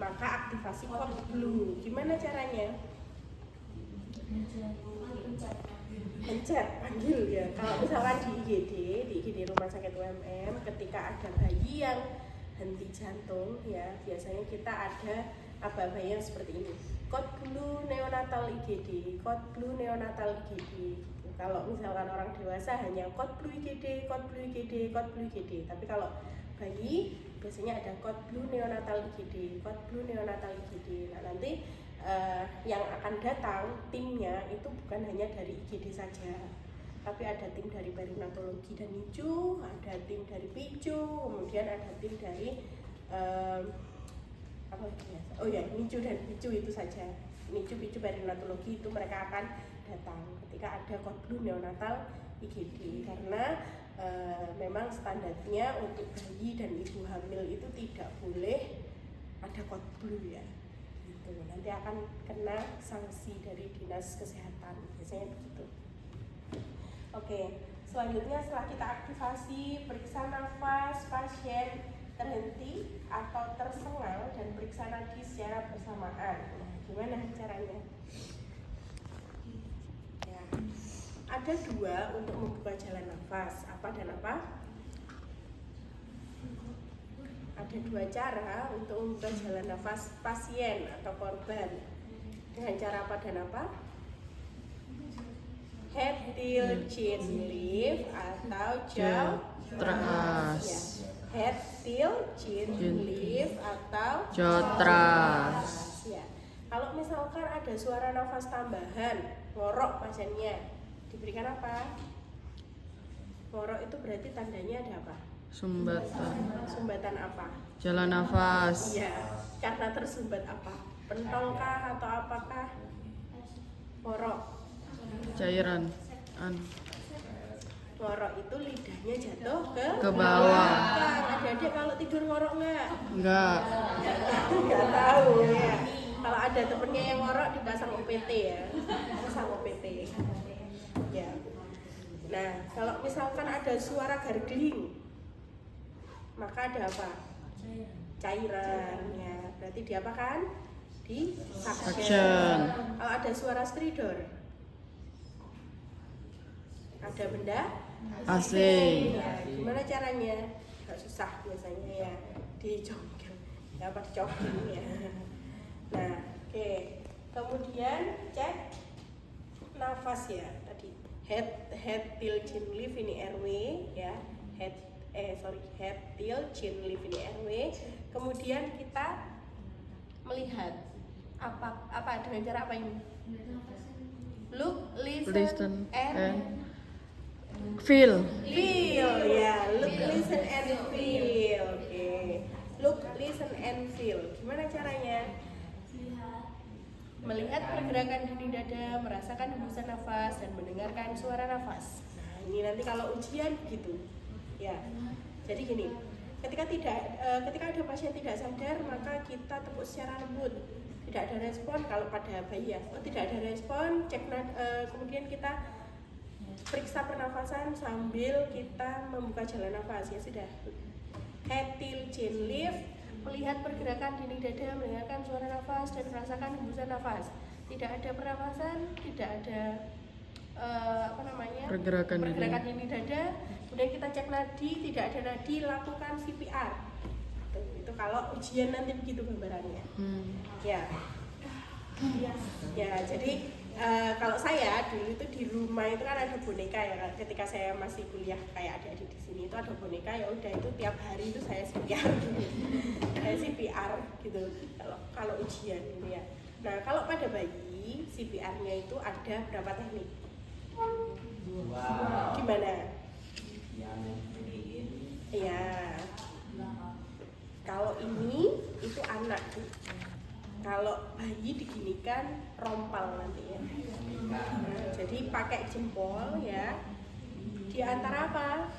maka aktivasi code blue. Gimana caranya? Pencet, panggil ya. Kalau misalkan di IGD Rumah Sakit UMM, ketika ada bayi yang henti jantung ya, biasanya kita ada aba-aba yang seperti ini. Code blue neonatal IGD, code blue neonatal IGD. Kalau misalkan orang dewasa hanya code blue IGD, code blue IGD, code blue IGD. Tapi kalau bayi biasanya ada code blue neonatal IGD, code blue neonatal IGD. Nah, nanti yang akan datang timnya itu bukan hanya dari IGD saja, tapi ada tim dari perinatologi dan NICU, ada tim dari PICU, kemudian ada tim dari apa lagi ya? Oh ya, NICU dan PICU itu saja. NICU, PICU, perinatologi itu mereka akan datang ketika ada code blue neonatal IGD, karena memang standarnya untuk bayi dan ibu hamil itu tidak boleh ada code blue ya. Gitu. Nanti akan kena sanksi dari dinas kesehatan, biasanya begitu. Oke, selanjutnya setelah kita aktivasi, periksa nafas pasien terhenti atau tersengal dan periksa nadi secara bersamaan. Nah, gimana caranya? Ya, ada dua untuk membuka jalan nafas. Apa dan apa? Ada dua cara untuk membuka jalan nafas pasien atau korban. Dengan cara apa dan apa? Head, till, chin, lift atau jaw thrust. Ya. Head, till, chin, lift atau jaw thrust. Ya. Kalau misalkan ada suara nafas tambahan, ngorok pasiennya, diberikan apa? Ngorok itu berarti tandanya ada apa? Sumbatan apa? Jalan nafas. Iya, karena tersumbat apa? Pentolkah atau apakah? Ngorok. Cairan. Ngorok itu lidahnya jatuh ke bawah. Adik-adik kalau tidur ngorok nggak? Enggak. Nggak tahu ya. Kalau ada temennya yang ngorok dipasang OPT ya, pasang OPT. Ya. Nah, kalau misalkan ada suara gargling, maka ada apa? Cairan ya. Berarti diapakan? Di suction. Kalau ada suara stridor, ada benda asing. Ya, gimana caranya? Gak susah biasanya ya, dicongkel. Ya, apa dicongkel ya. Nah, oke. Kemudian cek nafas ya tadi. Head, till, chin, lift ini airway ya. Head, till, chin, lift ini airway. Kemudian kita melihat apa dengan cara apa ini? Look, listen and feel ya. Look, listen and feel. Oke. Look, listen and feel. Gimana caranya? Melihat pergerakan dinding dada, merasakan hembusan nafas dan mendengarkan suara nafas. Nah, ini nanti kalau ujian gitu. Ya. Jadi gini, ketika ada pasien tidak sadar, maka kita tepuk secara lembut. Tidak ada respon kalau pada bayi ya. Tidak ada respon, kemudian kita periksa pernafasan sambil kita membuka jalan nafas ya sudah. Head, till, chin, lift, melihat pergerakan dinding dada, mendengarkan suara nafas dan merasakan hembusan nafas. Tidak ada pernafasan, tidak ada pergerakan dinding dada. Kemudian kita cek nadi, tidak ada nadi, lakukan CPR. Itu kalau ujian nanti begitu gambarannya. Ya. Ya, jadi kalau saya dulu itu di rumah itu kan ada boneka ya. Ketika saya masih kuliah kayak adik-adik di sini itu ada boneka, ya udah itu tiap hari itu saya CPR gitu. Saya CPR gitu. Kalau ujian gitu ya. Nah, kalau pada bayi CPR-nya itu ada berapa teknik? Gimana? Ya. Kalau ini itu anak. Kalau bayi diginikan rompal nanti ya. Nah, jadi pakai jempol ya. Di antara apa?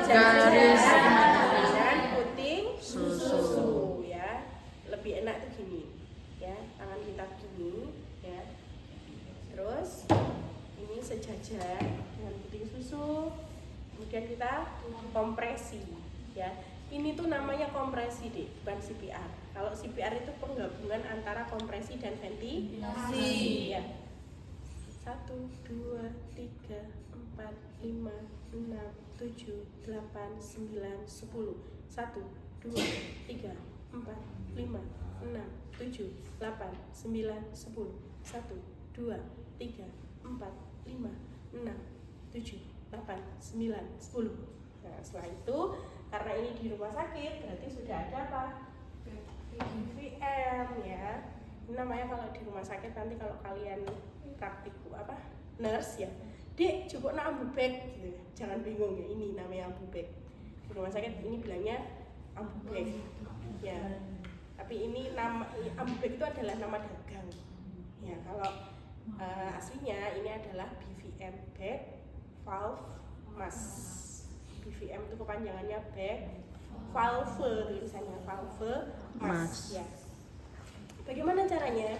Garis dan puting susu ya. Lebih enak tuh gini ya. Tangan kita gini ya. Terus ini sejajar dengan puting susu. Kemudian kita kompresi. ya. Ini tuh namanya kompresi deh, bukan CPR. Kalau CPR itu penggabungan antara kompresi dan ventilasi ya. 1, 2, 3, 4, 5, 6, 7, 8, 9, 10. 1, 2, 3, 4, 5, 6, 7, 8, 9, 10. 1, 2, 3, 4, 5, 6, 7, 8, 9, 10. Nah, setelah itu karena ini di rumah sakit berarti sudah ada apa? BVM ya. Ini namanya kalau di rumah sakit nanti kalau kalian praktikum nurse ya, Dek coba ambu bag gitu. Jangan bingung ya, ini namanya ambu bag. Di rumah sakit ini bilangnya ambu bag ya. Tapi ini nama ambu bag itu adalah nama dagang ya. Kalau aslinya ini adalah BVM, bag valve mask. BVM itu kepanjangannya bag valve, tulisannya valve mask ya. Bagaimana caranya?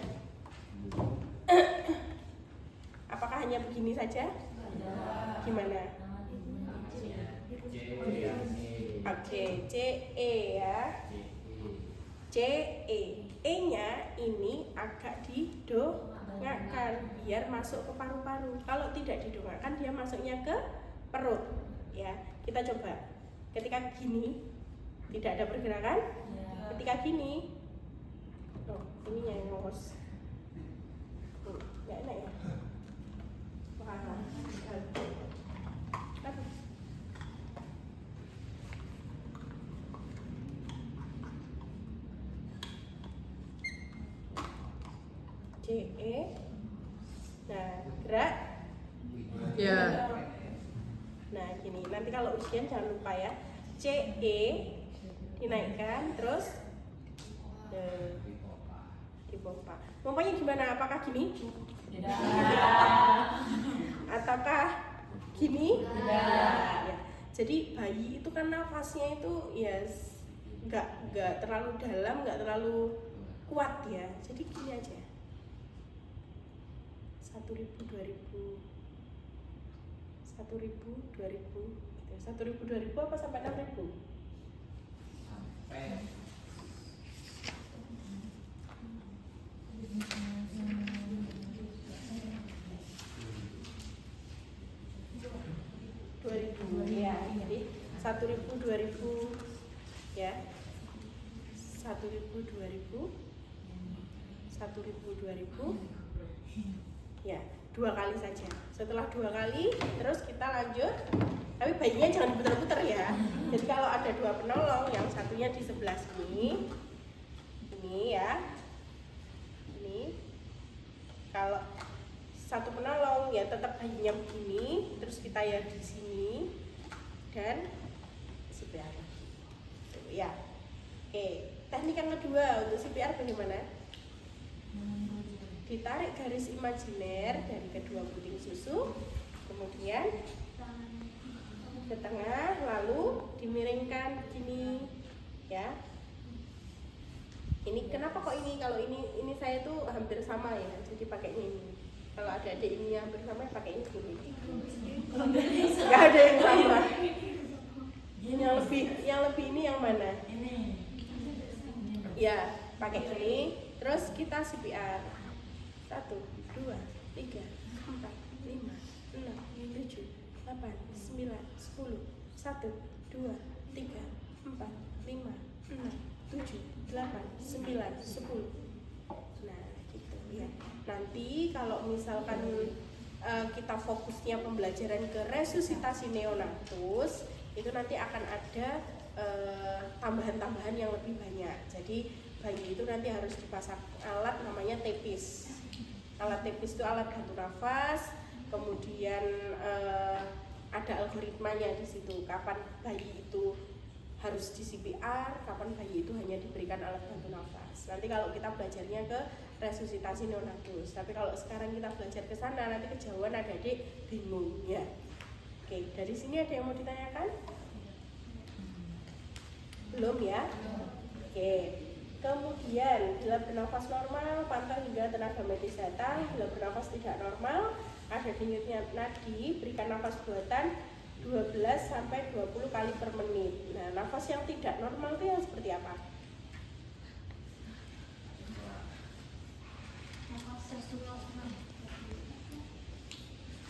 Apakah hanya begini saja? Gimana? Oke, CE ya. CE. E-nya ini agak didongakkan biar masuk ke paru-paru. Kalau tidak didongakkan dia masuknya ke perut ya. Kita coba. Ketika gini tidak ada pergerakan. Ketika gini, ininya yang ngos. Nggak enak ya. CE. Nah, gerak. Ya. Nah, gini. Nanti kalau ujian jangan lupa ya. CE dinaikkan terus dipompa. Pompanya gimana? Apakah gini? Tidak. Ataukah gini? Tidak. Ya. Jadi bayi itu kan nafasnya itu ya nggak terlalu dalam, nggak terlalu kuat ya. Jadi gini aja. 1.000, 2.000, 1.000, 2.000, 1.000, 2.000 apa sampai 6.000? Sampai 2.000 ya. Jadi 1.000, 2.000 ya. 1.000, 2.000, 1.000, 2.000 ya, 2 kali saja. Setelah 2 kali terus kita lanjut, tapi bayinya jangan diputar-putar ya. Jadi kalau ada 2 penolong, yang satunya di sebelah sini ini ya, ini kalau 1 penolong ya tetap bayinya begini, terus kita ya di sini dan CPR ya. Oke, teknik yang kedua untuk CPR bagaimana? Ditarik garis imajiner dari kedua puting susu, kemudian ke tengah, lalu dimiringkan begini ya. Ini kenapa kok ini? Kalau ini saya tuh hampir sama ya, jadi pakainya ini. Kalau ada adik ini hampir sama, pakai ini gini. Nggak ada yang sama. Yang lebih ini yang mana? Ya, pakai ini. Terus kita CPR. 1, 2, 3, 4, 5, 6, 7, 8, 9, 10. 1, 2, 3, 4, 5, 6, 7, 8, 9, 10. Nah, gitu ya. Nanti kalau misalkan kita fokusnya pembelajaran ke resusitasi neonatus, itu nanti akan ada tambahan-tambahan yang lebih banyak. Jadi bayi itu nanti harus dipasang alat namanya TEPIS. Alat TEPIS itu alat bantu nafas, kemudian ada algoritmanya di situ. Kapan bayi itu harus di CPR, kapan bayi itu hanya diberikan alat bantu nafas. Nanti kalau kita belajarnya ke resusitasi neonatus. Tapi kalau sekarang kita belajar ke sana, nanti kejauhan adik-adik bingung ya. Oke, dari sini ada yang mau ditanyakan? Belum ya? Oke. Kemudian bila bernafas normal, pantau hingga tenaga medis datang. Bila bernafas tidak normal, ada denyutnya nadi, berikan nafas buatan 12 sampai 20 kali per menit. Nah, nafas yang tidak normal itu yang seperti apa?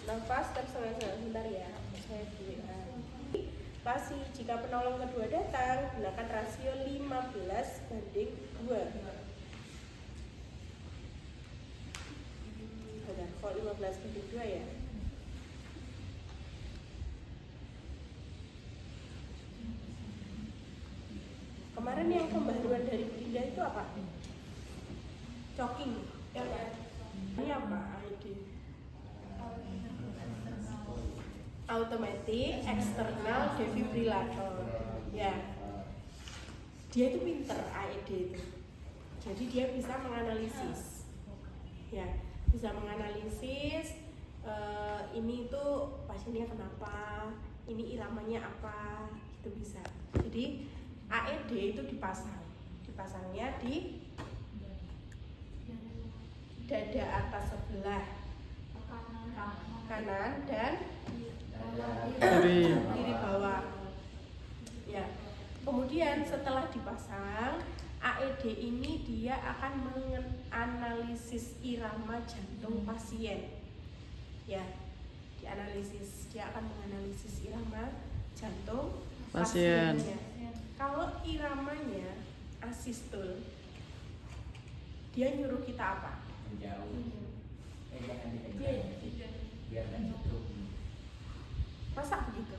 Nafas tersengal-sengal. Bentar ya, saya dulu. Pasti jika penolong kedua datang, gunakan rasio 15:2. Ada kok 15:2 ya? Kemarin yang pembaruan dari Bu Indah itu apa? Choking. Ya kan? Ini apa? AED. Automatic external defibrillator. Ya. Dia itu pinter AED itu. Jadi dia bisa menganalisis. Ya, bisa menganalisis ini tuh pasiennya kenapa, ini iramanya apa, itu bisa. Jadi AED itu dipasangnya di dada atas sebelah kanan dan kiri bawah. Ya. Kemudian setelah dipasang, AED ini dia akan menganalisis irama jantung pasien. Ya, dianalisis, dia akan menganalisis irama jantung Pasien. pasiennya. Kalau iramanya asistul, dia nyuruh kita apa? Menjauh. Jangan dikencang. Biar nggak cukup. Masa begitu?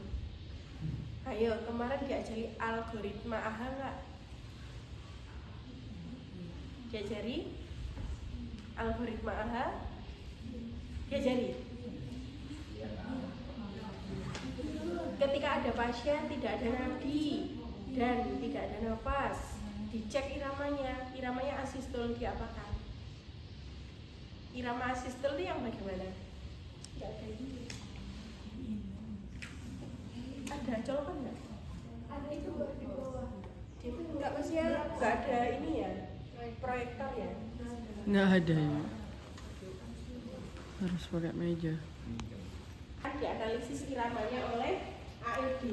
Ayo, kemarin diajari algoritma AHA nggak? Diajari algoritma AHA? Diajari? Ketika ada pasien tidak ada nadi dan tidak ada nafas, dicek iramanya asistul diapakan? Irama asistul itu yang bagaimana? Nggak ada ini. Ada colokan nggak? Ada itu di bawah. Itu nggak, maksudnya nggak ada ini ya, proyektor ya? Nggak ada ya. Harus pakai meja. Dianalisis iramanya oleh AED.